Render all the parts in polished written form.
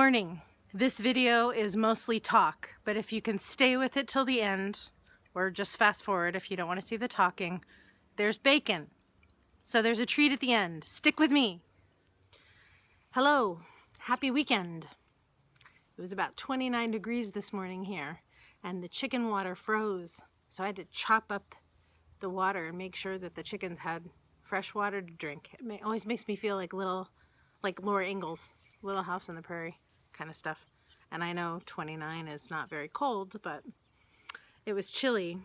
Warning, this video is mostly talk, but if you can stay with it till the end, or just fast forward if you don't want to see the talking, there's bacon. So there's a treat at the end. Stick with me. Hello, happy weekend. It was about 29 degrees this morning here, and the chicken water froze. So I had to chop up the water and make sure that the chickens had fresh water to drink. It always makes me feel like Laura Ingalls, Little House on the Prairie kind of stuff. And I know 29 is not very cold, but it was chilly.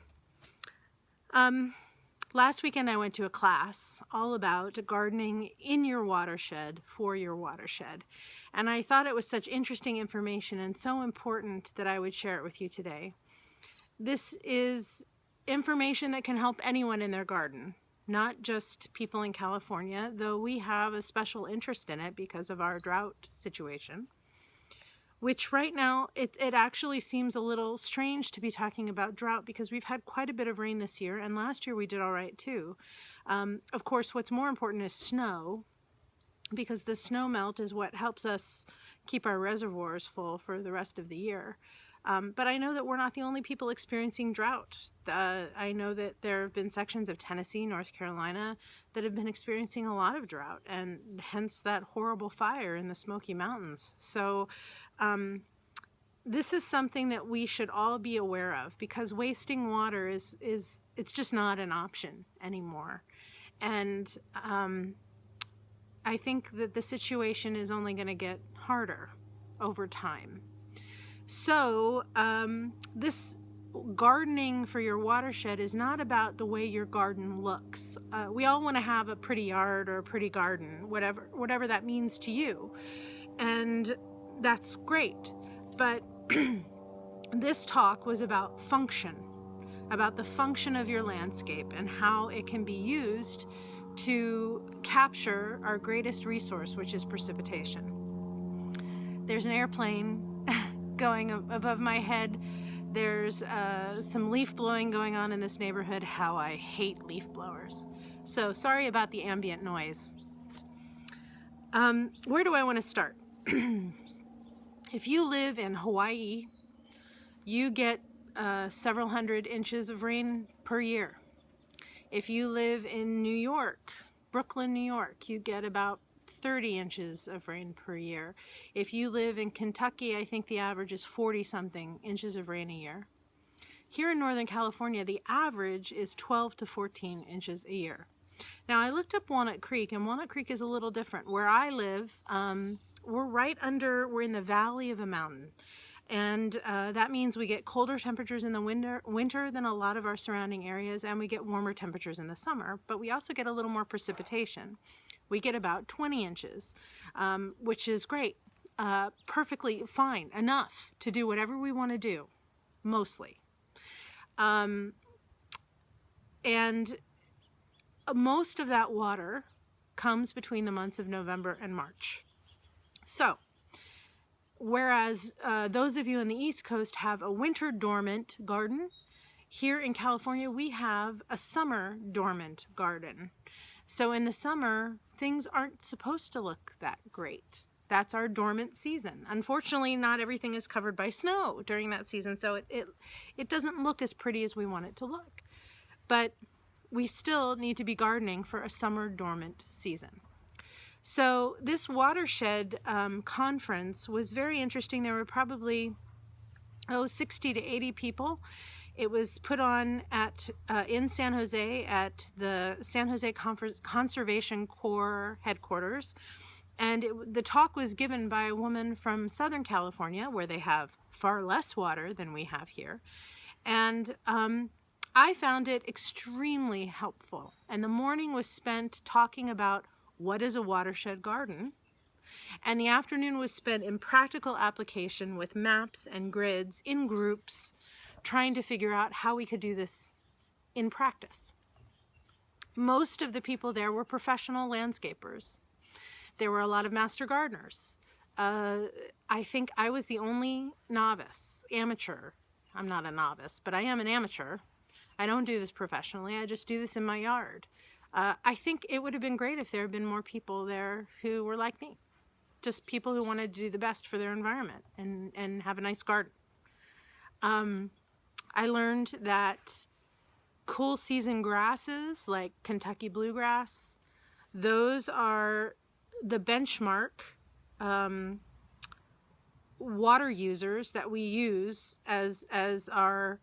Last weekend I went to a class all about gardening in your watershed, for your watershed. And I thought it was such interesting information and so important that I would share it with you today. This is information that can help anyone in their garden, not just people in California, though we have a special interest in it because of our drought situation, which right now it actually seems a little strange to be talking about drought because we've had quite a bit of rain this year, and last year we did all right too. Of course, what's more important is snow, because the snow melt is what helps us keep our reservoirs full for the rest of the year. But I know that we're not the only people experiencing drought. I know that there have been sections of Tennessee, North Carolina that have been experiencing a lot of drought, and hence that horrible fire in the Smoky Mountains. So this is something that we should all be aware of, because wasting water it's just not an option anymore. And I think that the situation is only going to get harder over time. So this gardening for your watershed is not about the way your garden looks. We all want to have a pretty yard or a pretty garden, whatever that means to you. And that's great. But this talk was about function, about the function of your landscape and how it can be used to capture our greatest resource, which is precipitation. There's an airplane going above my head. There's some leaf blowing going on in this neighborhood. How I hate leaf blowers. So sorry about the ambient noise. Where do I want to start? If you live in Hawaii, you get several hundred inches of rain per year. If you live in New York, Brooklyn, New York, you get about 30 inches of rain per year. If you live in Kentucky, I think the average is 40-something inches of rain a year. Here in Northern California, the average is 12 to 14 inches a year. Now, I looked up Walnut Creek, and Walnut Creek is a little different. Where I live, we're in the valley of a mountain. And that means we get colder temperatures in the winter than a lot of our surrounding areas, and we get warmer temperatures in the summer, but we also get a little more precipitation. We get about 20 inches, which is great, perfectly fine, enough to do whatever we want to do, mostly. And most of that water comes between the months of November and March. So, whereas those of you on the East Coast have a winter dormant garden, here in California we have a summer dormant garden. So in the summer, things aren't supposed to look that great. That's our dormant season. Unfortunately, not everything is covered by snow during that season, so it doesn't look as pretty as we want it to look. But we still need to be gardening for a summer dormant season. So this watershed conference was very interesting. There were probably 60 to 80 people. It was put on in San Jose at the San Jose Conservation Corps headquarters. And the talk was given by a woman from Southern California, where they have far less water than we have here. And I found it extremely helpful. And the morning was spent talking about what is a watershed garden. And the afternoon was spent in practical application with maps and grids in groups, trying to figure out how we could do this in practice. Most of the people there were professional landscapers. There were a lot of master gardeners. I think I was the only novice, amateur. I'm not a novice, but I am an amateur. I don't do this professionally. I just do this in my yard. I think it would have been great if there had been more people there who were like me, just people who want to do the best for their environment and have a nice garden. I learned that cool season grasses like Kentucky bluegrass, those are the benchmark water users that we use as our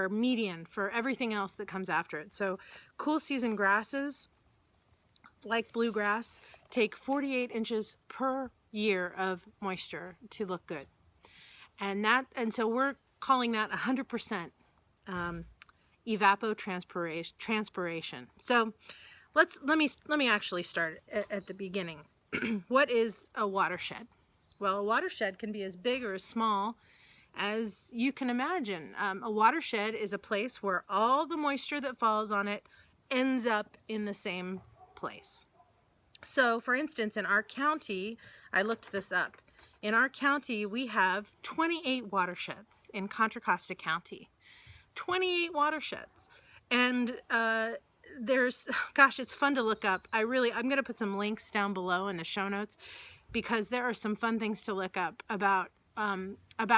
median for everything else that comes after it. So cool season grasses like bluegrass take 48 inches per year of moisture to look good. And so we're calling that 100% evapotranspiration. So let me actually start at the beginning. What is a watershed? Well, a watershed can be as big or as small as you can imagine. A watershed is a place where all the moisture that falls on it ends up in the same place. So, for instance, in our county, I looked this up. In our county, we have 28 watersheds in Contra Costa County. 28 watersheds. And gosh, it's fun to look up. I'm going to put some links down below in the show notes, because there are some fun things to look up about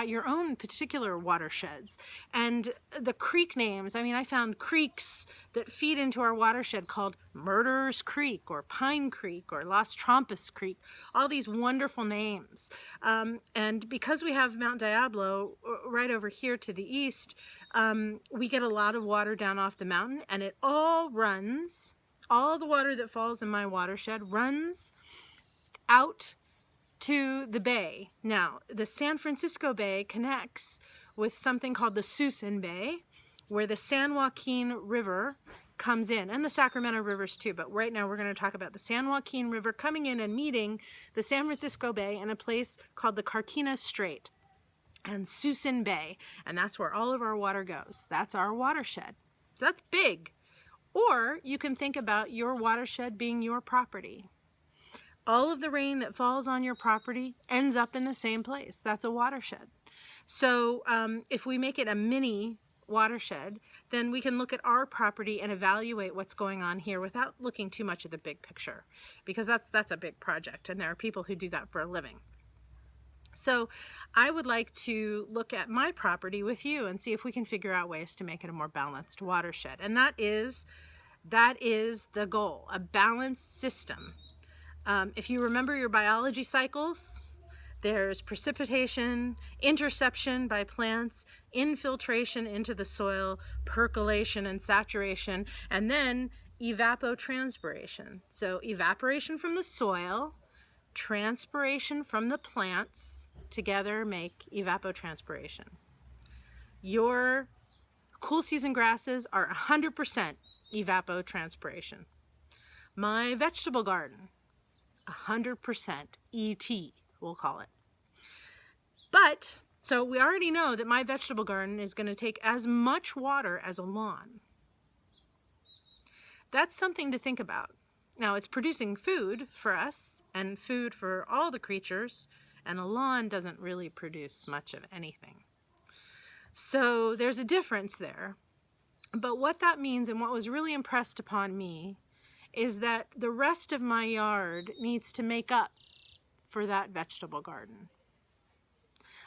your own particular watersheds and the creek names. I mean, I found creeks that feed into our watershed called Murderers Creek or Pine Creek or Las Trampas Creek, all these wonderful names. And because we have Mount Diablo right over here to the east, we get a lot of water down off the mountain, and it all the water that falls in my watershed runs out to the bay. Now, the San Francisco Bay connects with something called the Suisun Bay, where the San Joaquin River comes in, and the Sacramento rivers too, but right now we're going to talk about the San Joaquin River coming in and meeting the San Francisco Bay in a place called the Carquinez Strait and Suisun Bay, and that's where all of our water goes. That's our watershed. So that's big. Or you can think about your watershed being your property. All of the rain that falls on your property ends up in the same place. That's a watershed. So if we make it a mini watershed, then we can look at our property and evaluate what's going on here without looking too much at the big picture, because that's a big project, and there are people who do that for a living. So I would like to look at my property with you and see if we can figure out ways to make it a more balanced watershed. And that is the goal, a balanced system. If you remember your biology cycles, there's precipitation, interception by plants, infiltration into the soil, percolation and saturation, and then evapotranspiration. So evaporation from the soil, transpiration from the plants together make evapotranspiration. Your cool season grasses are 100% evapotranspiration. My vegetable garden, 100% ET, we'll call it. But, so we already know that my vegetable garden is going to take as much water as a lawn. That's something to think about. Now, it's producing food for us and food for all the creatures, and a lawn doesn't really produce much of anything. So there's a difference there. But what that means, and what was really impressed upon me, is that the rest of my yard needs to make up for that vegetable garden.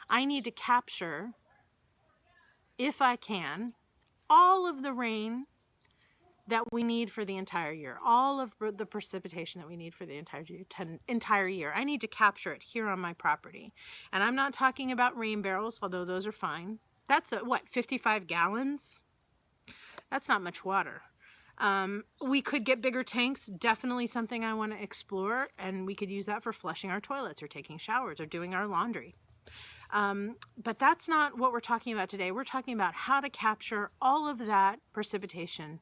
I need to capture, if I can, all of the rain that we need for the entire year, all of the precipitation that we need for the entire year. I need to capture it here on my property. And I'm not talking about rain barrels, although those are fine. That's 55 gallons? That's not much water. We could get bigger tanks, definitely something I want to explore, and we could use that for flushing our toilets or taking showers or doing our laundry. But that's not what we're talking about today. We're talking about how to capture all of that precipitation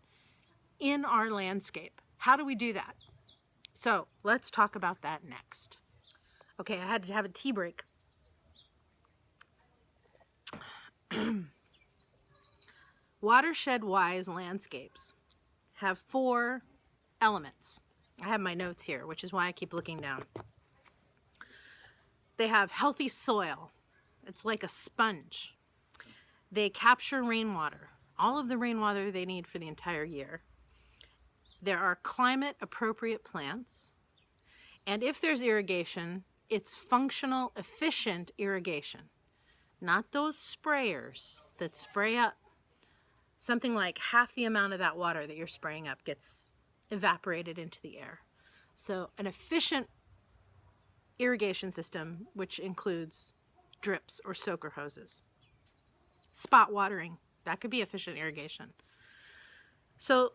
in our landscape. How do we do that? So let's talk about that next. Okay, I had to have a tea break. Watershed-wise landscapes have 4 elements. I have my notes here, which is why I keep looking down. They have healthy soil. It's like a sponge. They capture rainwater, all of the rainwater they need for the entire year. There are climate-appropriate plants. And if there's irrigation, It's functional, efficient irrigation, not those sprayers that spray up. Something like half the amount of that water that you're spraying up gets evaporated into the air. So an efficient irrigation system, which includes drips or soaker hoses. Spot watering, that could be efficient irrigation. So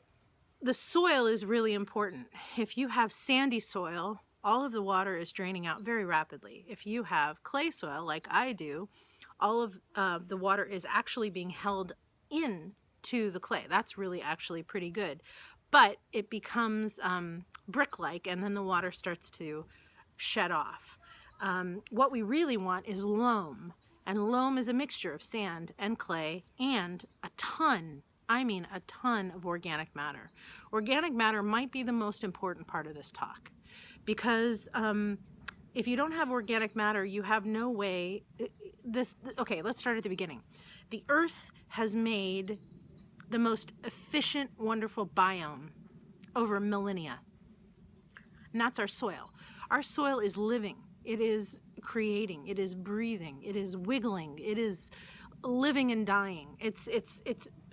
the soil is really important. If you have sandy soil, all of the water is draining out very rapidly. If you have clay soil, like I do, all of the water is actually being held in to the clay. That's really actually pretty good. But it becomes brick-like, and then the water starts to shed off. What we really want is loam. And loam is a mixture of sand and clay and a ton, I mean a ton of organic matter. Organic matter might be the most important part of this talk, because if you don't have organic matter, you have no way. Okay, let's start at the beginning. The earth has made the most efficient, wonderful biome over millennia, and that's our soil. Our soil is living. It is creating, it is breathing, it is wiggling, it is living and dying. It's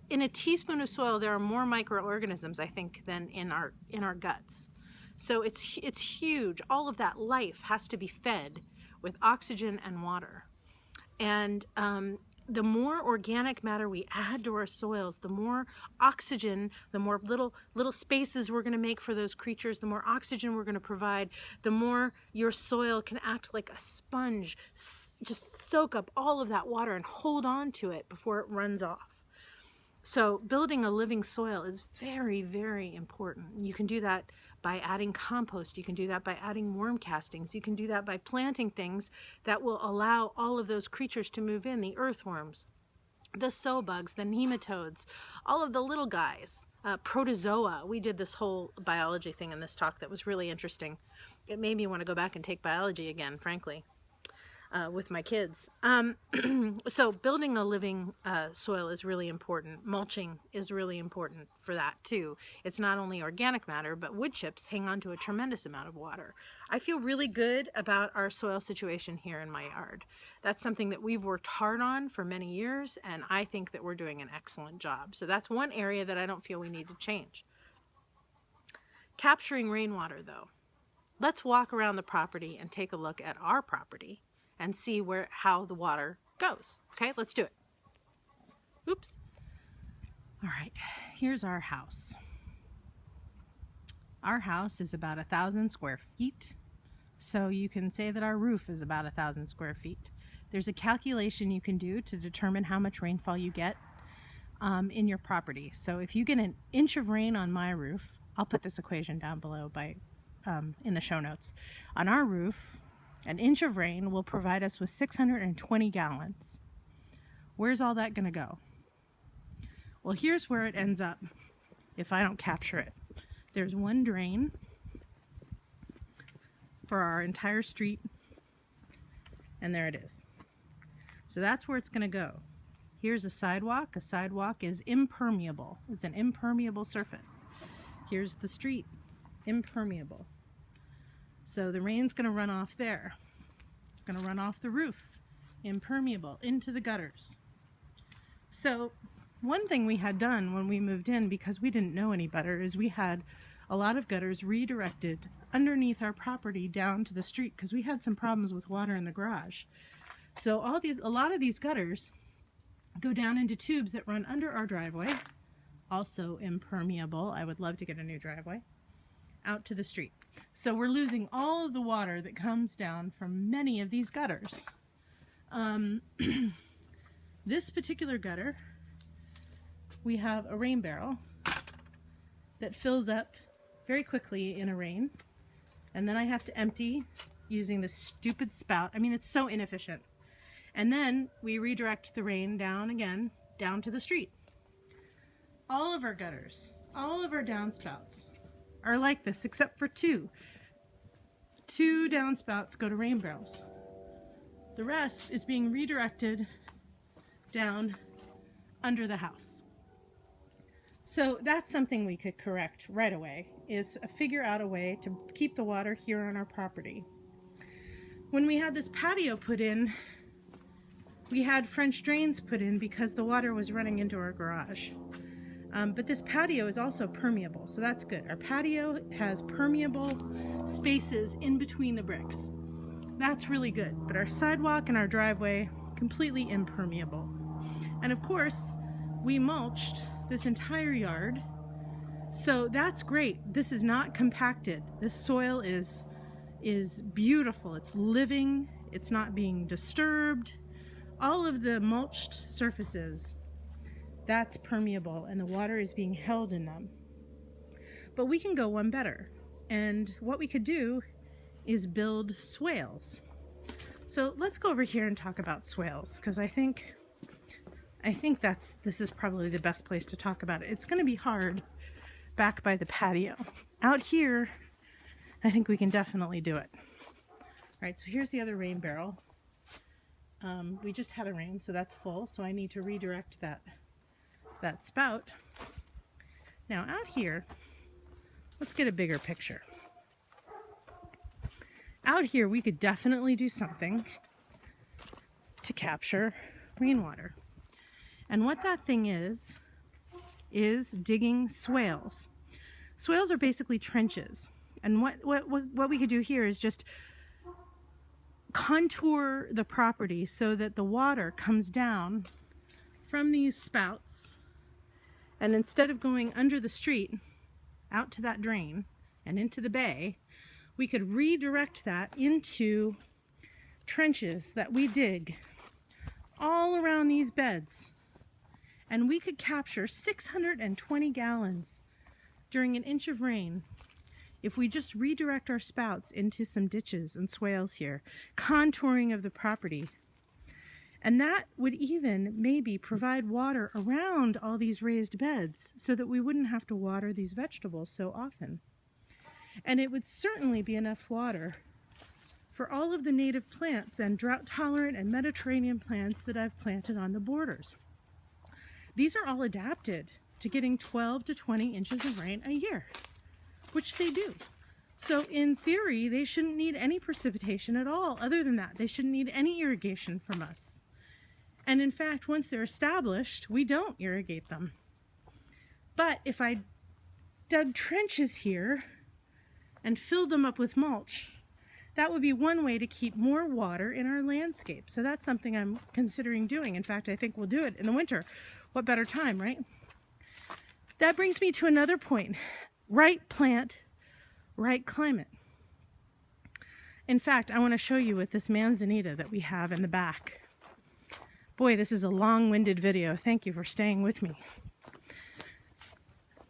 in a teaspoon of soil there are more microorganisms, I think, than in our guts. So it's huge. All of that life has to be fed with oxygen and water. And the more organic matter we add to our soils, the more oxygen, the more little spaces we're going to make for those creatures, the more oxygen we're going to provide, the more your soil can act like a sponge, just soak up all of that water and hold on to it before it runs off. So building a living soil is very, very important. You can do that by adding compost. You can do that by adding worm castings. You can do that by planting things that will allow all of those creatures to move in, the earthworms, the sow bugs, the nematodes, all of the little guys, protozoa. We did this whole biology thing in this talk that was really interesting. It made me want to go back and take biology again, frankly. With my kids. So building a living soil is really important. Mulching is really important for that too. It's not only organic matter, but wood chips hang on to a tremendous amount of water. I feel really good about our soil situation here in my yard. That's something that we've worked hard on for many years, and I think that we're doing an excellent job. So that's one area that I don't feel we need to change. Capturing rainwater though. Let's walk around the property and take a look at our property and see how the water goes. Okay, let's do it. Oops. All right, here's our house. Our house is about 1,000 square feet. So you can say that our roof is about 1,000 square feet. There's a calculation you can do to determine how much rainfall you get in your property. So if you get an inch of rain on my roof, I'll put this equation down below in the show notes. On our roof, an inch of rain will provide us with 620 gallons. Where's all that going to go? Well, here's where it ends up if I don't capture it. There's one drain for our entire street, and there it is. So that's where it's going to go. Here's a sidewalk. A sidewalk is impermeable. It's an impermeable surface. Here's the street, impermeable. So the rain's going to run off there. It's going to run off the roof, impermeable, into the gutters. So one thing we had done when we moved in, because we didn't know any better, is we had a lot of gutters redirected underneath our property down to the street because we had some problems with water in the garage. So a lot of these gutters go down into tubes that run under our driveway, also impermeable. I would love to get a new driveway, out to the street. So we're losing all of the water that comes down from many of these gutters. This particular gutter, we have a rain barrel that fills up very quickly in a rain, and then I have to empty using this stupid spout. I mean, it's so inefficient. And then we redirect the rain down again, down to the street. All of our gutters, all of our downspouts are like this, except for two. Two downspouts go to rain barrels. The rest is being redirected down under the house. So that's something we could correct right away, is figure out a way to keep the water here on our property. When we had this patio put in, we had French drains put in because the water was running into our garage. But this patio is also permeable, so that's good. Our patio has permeable spaces in between the bricks. That's really good. But our sidewalk and our driveway, completely impermeable. And of course, we mulched this entire yard. So that's great. This is not compacted. This soil is beautiful. It's living. It's not being disturbed. All of the mulched surfaces, that's permeable, and the water is being held in them. But we can go one better. And what we could do is build swales. So let's go over here and talk about swales, because I think this is probably the best place to talk about it. It's going to be hard back by the patio. Out here, I think we can definitely do it. All right, so here's the other rain barrel. We just had a rain, so that's full, so I need to redirect that spout. Now out here, let's get a bigger picture. Out here, we could definitely do something to capture rainwater. And what that thing is digging swales. Swales are basically trenches. And what we could do here is just contour the property so that the water comes down from these spouts, and instead of going under the street out to that drain and into the bay, we could redirect that into trenches that we dig all around these beds, and we could capture 620 gallons during an inch of rain if we just redirect our spouts into some ditches and swales here, contouring of the property. And that would even maybe provide water around all these raised beds so that we wouldn't have to water these vegetables so often. And it would certainly be enough water for all of the native plants and drought-tolerant and Mediterranean plants that I've planted on the borders. These are all adapted to getting 12 to 20 inches of rain a year, which they do. So in theory, they shouldn't need any precipitation at all. Other than that, they shouldn't need any irrigation from us. And in fact, once they're established, we don't irrigate them. But if I dug trenches here and filled them up with mulch, that would be one way to keep more water in our landscape. So that's something I'm considering doing. In fact, I think we'll do it in the winter. What better time, right? That brings me to another point. Right plant, right climate. In fact, I want to show you with this manzanita that we have in the back. Boy, this is a long-winded video. Thank you for staying with me.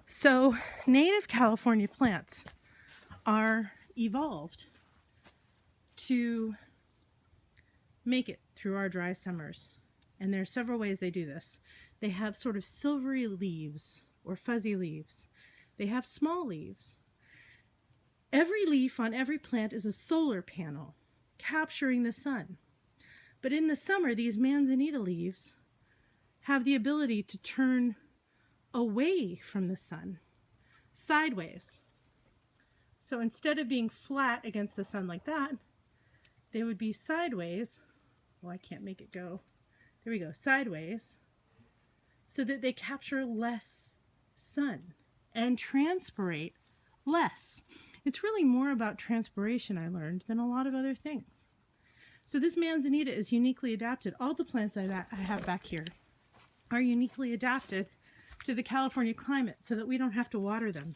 So, native California plants are evolved to make it through our dry summers. And there are several ways they do this. They have sort of silvery leaves or fuzzy leaves. They have small leaves. Every leaf on every plant is a solar panel capturing the sun. But in the summer, these manzanita leaves have the ability to turn away from the sun, sideways. So instead of being flat against the sun like that, they would be sideways. Well, I can't make it go. There we go, sideways, so that they capture less sun and transpirate less. It's really more about transpiration, I learned, than a lot of other things. So this manzanita is uniquely adapted. All the plants I have back here are uniquely adapted to the California climate so that we don't have to water them.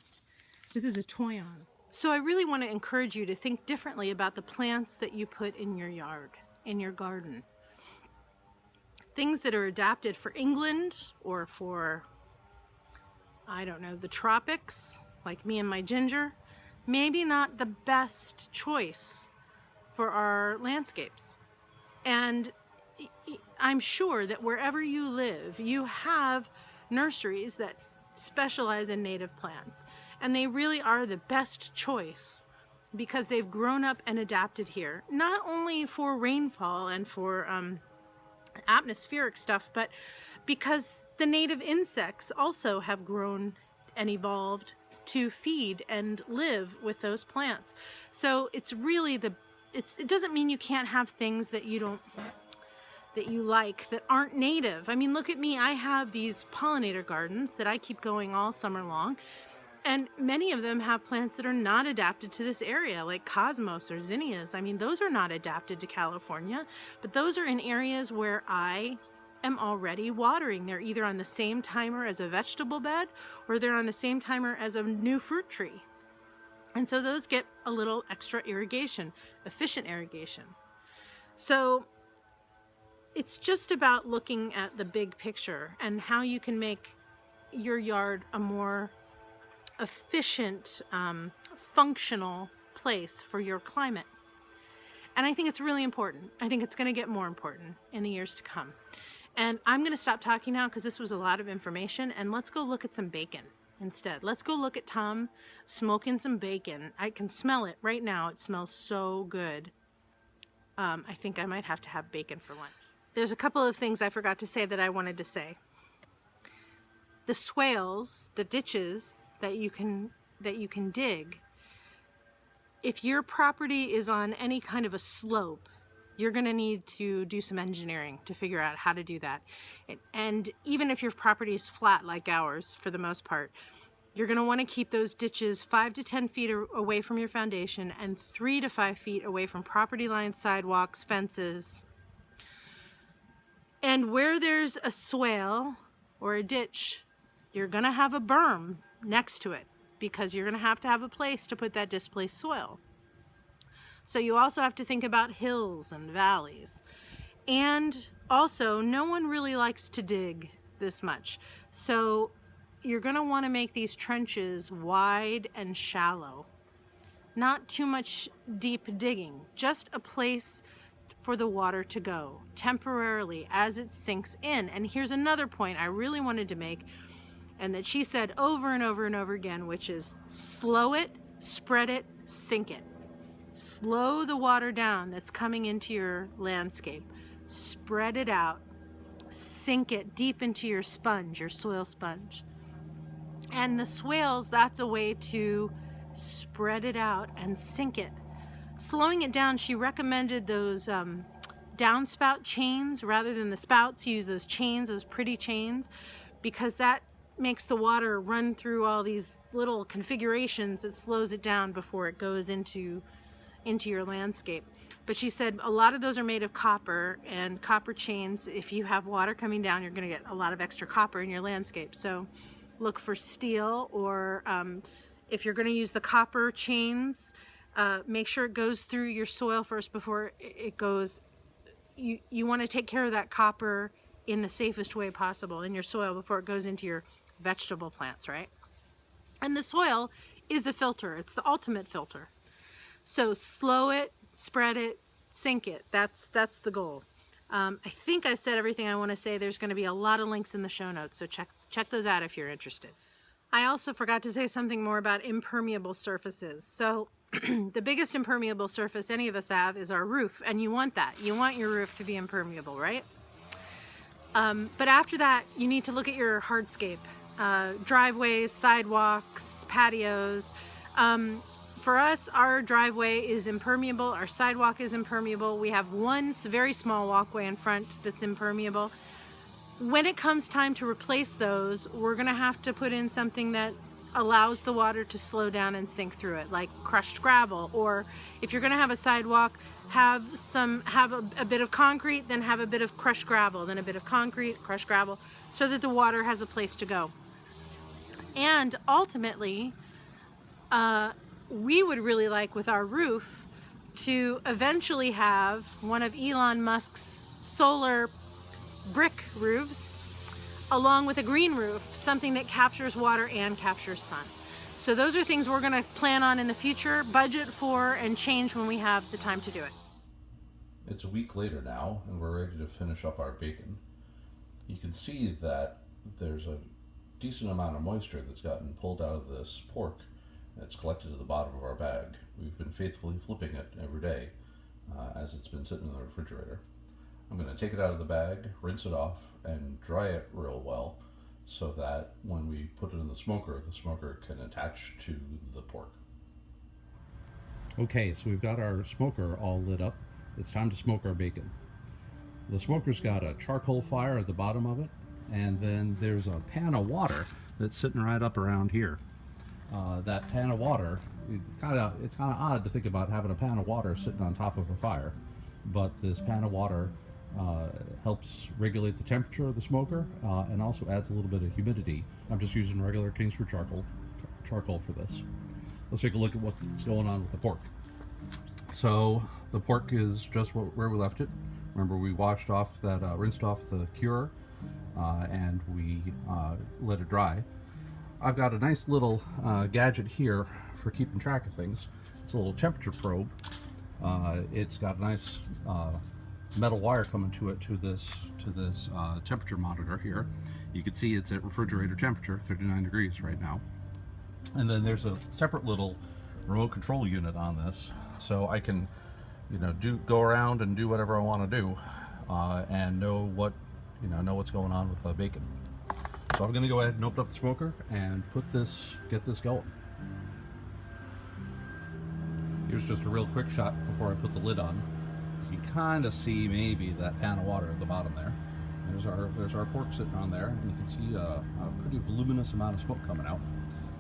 This is a toyon. So I really want to encourage you to think differently about the plants that you put in your yard, in your garden. Things that are adapted for England or for, I don't know, the tropics, like me and my ginger, maybe not the best choice for our landscapes. And I'm sure that wherever you live, you have nurseries that specialize in native plants. And they really are the best choice because they've grown up and adapted here, not only for rainfall and for atmospheric stuff, but because the native insects also have grown and evolved to feed and live with those plants. So it's really the it doesn't mean you can't have things that you like that aren't native. I mean, look at me. I have these pollinator gardens that I keep going all summer long. And many of them have plants that are not adapted to this area, like cosmos or zinnias. I mean, those are not adapted to California, but those are in areas where I am already watering. They're either on the same timer as a vegetable bed, or they're on the same timer as a new fruit tree. And so those get a little extra irrigation, efficient irrigation. So it's just about looking at the big picture and how you can make your yard a more efficient, functional place for your climate. And I think it's really important. I think it's going to get more important in the years to come. And I'm going to stop talking now because this was a lot of information, and let's go look at some bacon instead. Let's go look at Tom smoking some bacon. I can smell it right now. It smells so good. I think I might have to have bacon for lunch. There's a couple of things I forgot to say that I wanted to say. The swales, the ditches that you can dig, if your property is on any kind of a slope, you're going to need to do some engineering to figure out how to do that. And even if your property is flat like ours, for the most part, you're going to want to keep those ditches 5 to 10 feet away from your foundation and 3 to 5 feet away from property lines, sidewalks, fences. And where there's a swale or a ditch, you're going to have a berm next to it because you're going to have a place to put that displaced soil. So you also have to think about hills and valleys. And also, no one really likes to dig this much. So you're going to want to make these trenches wide and shallow. Not too much deep digging, just a place for the water to go temporarily as it sinks in. And here's another point I really wanted to make, and that she said over and over and over again, which is slow it, spread it, sink it. Slow the water down that's coming into your landscape. Spread it out. Sink it deep into your sponge, your soil sponge. And the swales, that's a way to spread it out and sink it. Slowing it down, she recommended those downspout chains rather than the spouts. Use those chains, those pretty chains, because that makes the water run through all these little configurations. It slows it down before it goes into your landscape. But she said a lot of those are made of copper, and copper chains, if you have water coming down, you're going to get a lot of extra copper in your landscape. So look for steel, or if you're going to use the copper chains, make sure it goes through your soil first before it goes. You want to take care of that copper in the safest way possible in your soil before it goes into your vegetable plants, right? And the soil is a filter. It's the ultimate filter. So slow it, spread it, sink it. That's the goal. I think I've said everything I want to say. There's going to be a lot of links in the show notes, so check those out if you're interested. I also forgot to say something more about impermeable surfaces. So the biggest impermeable surface any of us have is our roof, and you want that. You want your roof to be impermeable, right? But after that, you need to look at your hardscape. Driveways, sidewalks, patios. For us, our driveway is impermeable, our sidewalk is impermeable. We have one very small walkway in front that's impermeable. When it comes time to replace those, we're gonna have to put in something that allows the water to slow down and sink through it, like crushed gravel. Or if you're gonna have a sidewalk, have a bit of concrete, then have a bit of crushed gravel, then a bit of concrete, crushed gravel, so that the water has a place to go. And ultimately, we would really like with our roof to eventually have one of Elon Musk's solar brick roofs along with a green roof, something that captures water and captures sun. So those are things we're going to plan on in the future, budget for, and change when we have the time to do it. It's a week later now, and we're ready to finish up our bacon. You can see that there's a decent amount of moisture that's gotten pulled out of this pork. It's collected at the bottom of our bag. We've been faithfully flipping it every day as it's been sitting in the refrigerator. I'm going to take it out of the bag, rinse it off, and dry it real well so that when we put it in the smoker can attach to the pork. Okay, so we've got our smoker all lit up. It's time to smoke our bacon. The smoker's got a charcoal fire at the bottom of it, and then there's a pan of water that's sitting right up around here. That pan of water, it's kind of odd to think about having a pan of water sitting on top of a fire, but this pan of water helps regulate the temperature of the smoker and also adds a little bit of humidity. I'm just using regular Kingsford charcoal for this. Let's take a look at what's going on with the pork. So the pork is just where we left it. Remember, we washed off that, rinsed off the cure, and we let it dry. I've got a nice little gadget here for keeping track of things. It's a little temperature probe. It's got a nice metal wire coming to it to this temperature monitor here. You can see it's at refrigerator temperature, 39 degrees right now. And then there's a separate little remote control unit on this, so I can, go around and do whatever I want to do, and know what's going on with the bacon. So I'm going to go ahead and open up the smoker and get this going. Here's just a real quick shot before I put the lid on. You can kind of see maybe that pan of water at the bottom there. There's our pork sitting on there, and you can see a pretty voluminous amount of smoke coming out.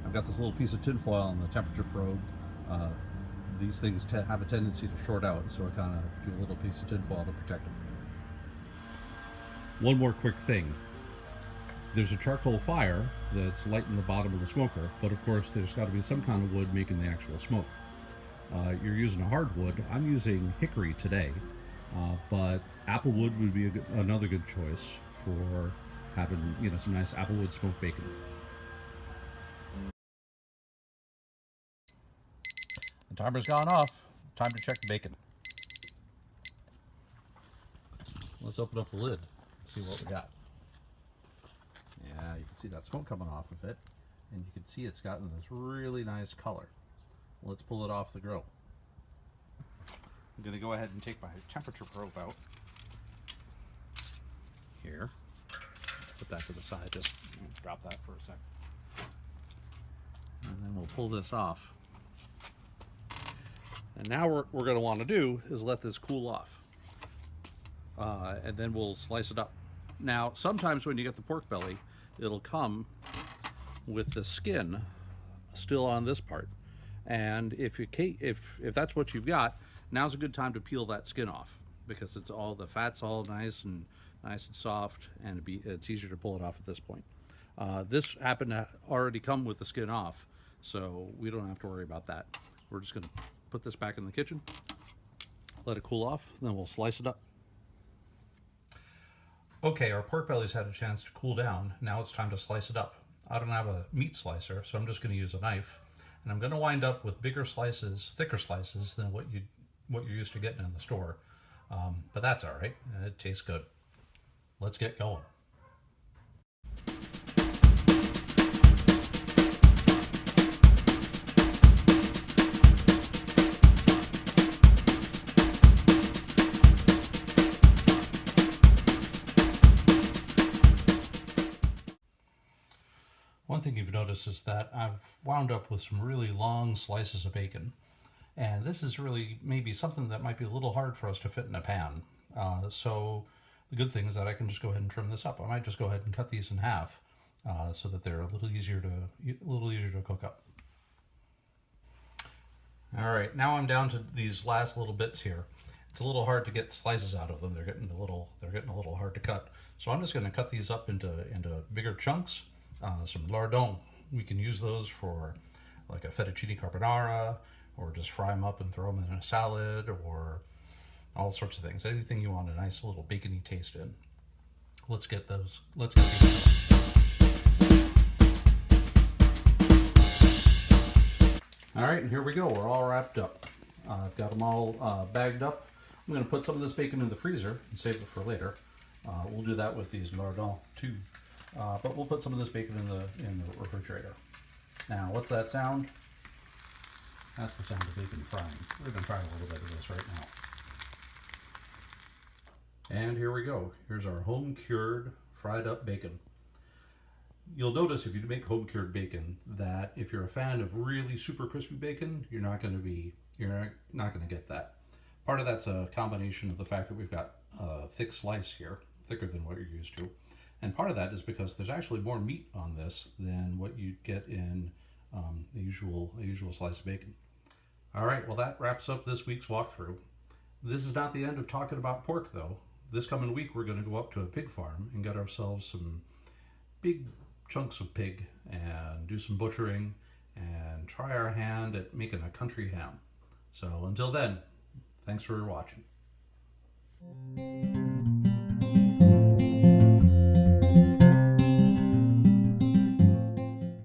I've got this little piece of tinfoil on the temperature probe. These things have a tendency to short out, so I kind of do a little piece of tinfoil to protect them. One more quick thing. There's a charcoal fire that's lighting the bottom of the smoker, but of course there's got to be some kind of wood making the actual smoke. You're using a hardwood. I'm using hickory today, but applewood would be another good choice for having some nice applewood smoked bacon. The timer's gone off. Time to check the bacon. Let's open up the lid and see what we got. Yeah, you can see that smoke coming off of it, and you can see it's gotten this really nice color. Let's pull it off the grill. I'm going to go ahead and take my temperature probe out. Here. Put that to the side. Just drop that for a sec. And then we'll pull this off. And now what we're going to want to do is let this cool off. And then we'll slice it up. Now, sometimes when you get the pork belly, it'll come with the skin still on this part. And if that's what you've got, now's a good time to peel that skin off, because the fat's all nice and soft, and it's easier to pull it off at this point. This happened to already come with the skin off, so we don't have to worry about that. We're just going to put this back in the kitchen, let it cool off, then we'll slice it up. Okay, our pork belly's had a chance to cool down. Now it's time to slice it up. I don't have a meat slicer, so I'm just going to use a knife. And I'm going to wind up with bigger slices, thicker slices than what you're used to getting in the store. But that's all right. It tastes good. Let's get going. One thing you've noticed is that I've wound up with some really long slices of bacon. And this is really maybe something that might be a little hard for us to fit in a pan. So the good thing is that I can just go ahead and trim this up. I might just go ahead and cut these in half so that they're a little easier to cook up. All right, now I'm down to these last little bits here. It's a little hard to get slices out of them. They're getting a little hard to cut. So I'm just going to cut these up into bigger chunks. Some lardons. We can use those for like a fettuccine carbonara, or just fry them up and throw them in a salad, or all sorts of things. Anything you want a nice little bacony taste in. Let's get these. All right, and here we go. We're all wrapped up. I've got them all bagged up. I'm going to put some of this bacon in the freezer and save it for later. We'll do that with these lardons too. But we'll put some of this bacon in the refrigerator. Now, what's that sound? That's the sound of bacon frying. We're going to try a little bit of this right now. And here we go. Here's our home-cured, fried-up bacon. You'll notice if you make home-cured bacon that if you're a fan of really super crispy bacon, you're not going You're not going to get that. Part of that's a combination of the fact that we've got a thick slice here, thicker than what you're used to. And part of that is because there's actually more meat on this than what you'd get in the usual slice of bacon. All right, well, that wraps up this week's walkthrough. This is not the end of talking about pork, though. This coming week, we're going to go up to a pig farm and get ourselves some big chunks of pig and do some butchering and try our hand at making a country ham. So until then, thanks for watching.